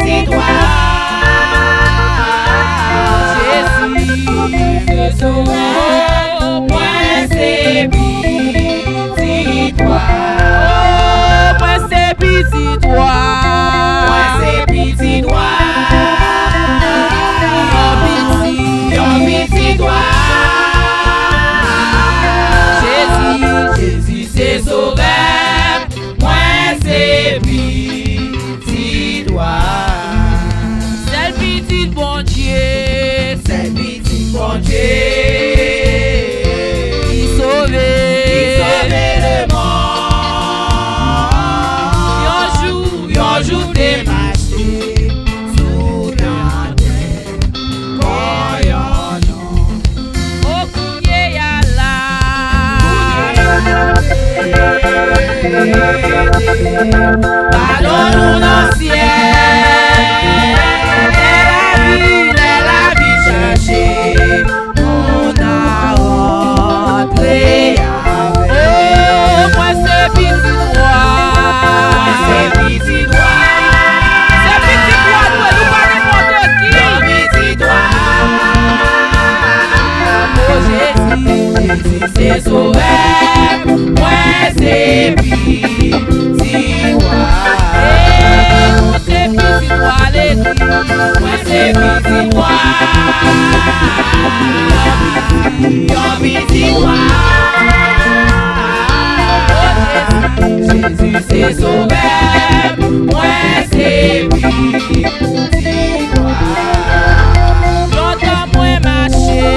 petit doigt. Jésus, c'est sauveur, moi c'est petit doigt. Oh, moi c'est petit doigt. Moi c'est petit doigt. Yon petit doigt. Jésus, c'est sauveur, moi c'est petit doigt. C'est le petit bon Dieu. C'est le petit bon Dieu. Qui sauve le monde. Yon jour des marchés sous la terre. Quand yon au couillé à la. Ballons-nous dans le ciel. La vie cherchée. On a rentré avec. Oh, moi c'est petit doigt. C'est petit doigt. C'est petit doigt, nous pas n'importe qui. Yon petit doigt. Oh Jésus, c'est sauveur. Moi c'est petit doigt. Nous c'est petit doigt l'église. Moi c'est petit doigt. Yon petit doigt. Jésus c'est sauveur. Moi c'est petit doigt. Longtemps moi marcher.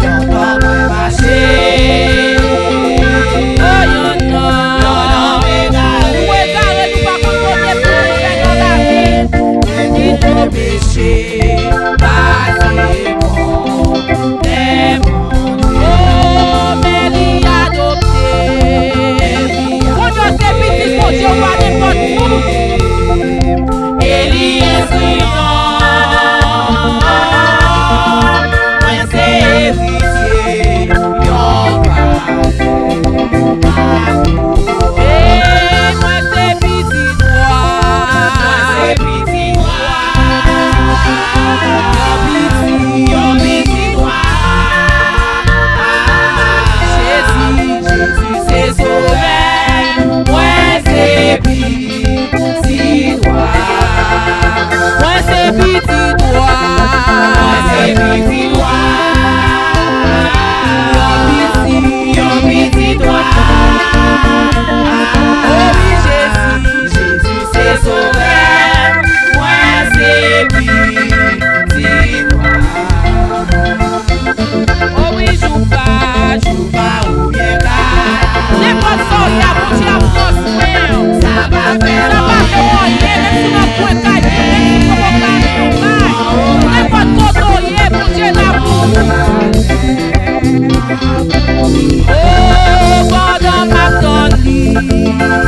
Longtemps moi marcher. Oh y'en a. Où est carré nous pas contre pour nous la vie. Petit nos péchés, passez mon démon. Oh mais il a adopté. Quand on s'est petit bon Dieu on va n'importe où. Élie est brillant. Moi c'est héritier. Yon Et moi c'est petit doigt. c'est petit doigt. Yon petit doigt. Jésus c'est sauveur. Moi c'est petit doigt. Moi c'est petit doigt. Moi c'est petit doigt. Yon petit doigt. Oh oui Jésus c'est sauveur. Moi c'est petit doigt. Oh oui joue pas Ou bien là, n'importe ça y a bon Dieu a construit. ça va faire Ça va faire rien même si on point caille même si on va n'importe quoi y est bon Dieu d'amour. Oh pendant ma donne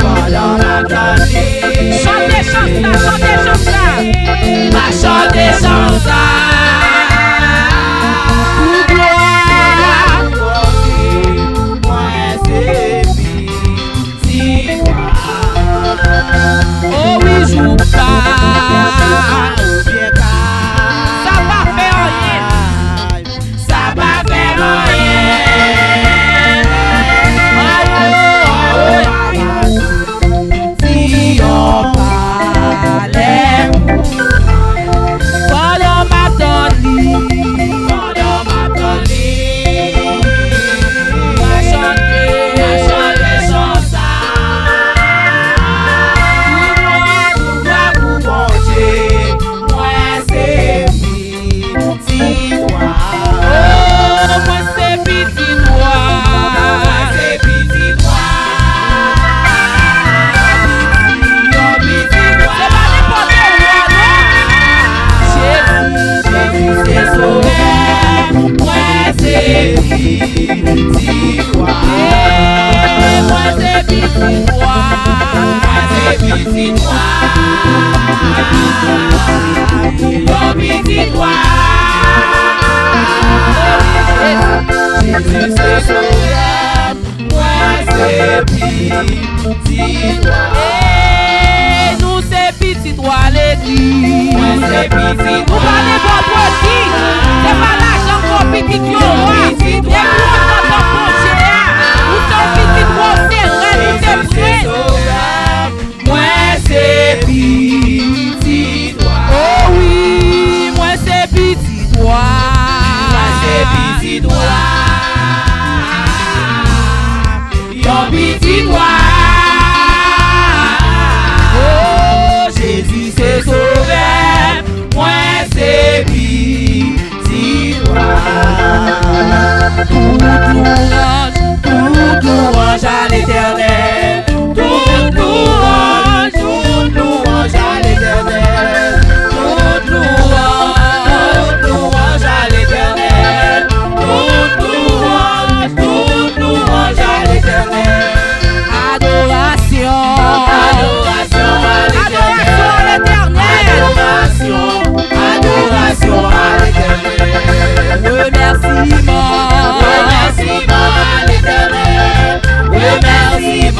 pendant ma journée. chantez ça Ma chanter sans ça. pour gloire. Moi c'est petit doigt. Oh oui joue pas. Ou bien Ça va faire rien. ça va faire rien. Si on parlait Pendant ma donne pendant ma journée. ma chanter. Ma chanter sans ça. Pour bon Dieu, moi c'est petit doigt. Oh moi c'est petit doigt. Moi c'est petit doigt. Yon petit doigt. C'est pas n'importe quoi non. Jésus c'est sauveur. Moi c'est petit doigt. Moi c'est petit doigt. Moi c'est petit doigt. Yon petit doigt. Jésus c'est sauveur. Moi c'est petit doigt. Et nous c'est petit doigt l'église. Oh, Jésus c'est sauveur, moi c'est victoire. Toute louange à l'Éternel, toute louange à l'Éternel, toute louange à l'Éternel, toute louange à l'Éternel. Adoration, Adoration à l'éternel. Adoration à l'Éternel. Remerciement Remerciement à l'Éternel. Remerciement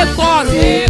l'école.